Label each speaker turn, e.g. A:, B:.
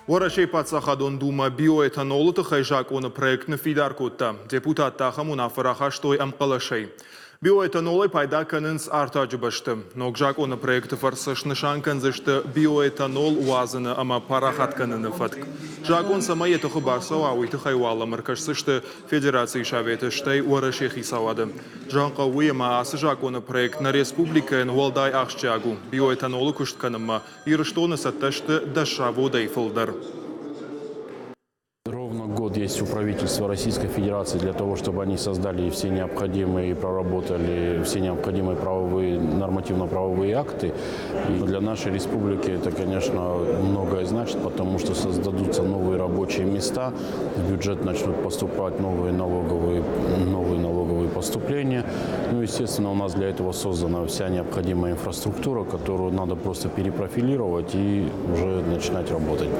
A: Уарашей пацахадон дума биоэтанолу тахайжак он проектны фидаркутта. Депутат таха мунафараха штой амкалашей. Биоэтанолы пайда канынс артаджы башты. Ногжак он проекты фарсыш нышанкан зышты биоэтанол уазыны ама парахат каныны фатк. Жак он сама етухы барсау ауиты хайвала маркашсышты Федерации шаветы штай уарашей хисавады. Жанка уема асы жак он проект на республика нуалдай ахшчагу. Биоэтанолы куштканыма ирыштоны сатташты дашаву дайфылдар.
B: Ровно год есть у правительства Российской Федерации для того, чтобы они создали все необходимые и проработали все необходимые нормативно-правовые акты. И для нашей республики это, конечно, многое значит, потому что создадутся новые рабочие места, в бюджет начнут поступать новые налоговые поступления. Ну, естественно, у нас для этого создана вся необходимая инфраструктура, которую надо просто перепрофилировать и уже начинать работать.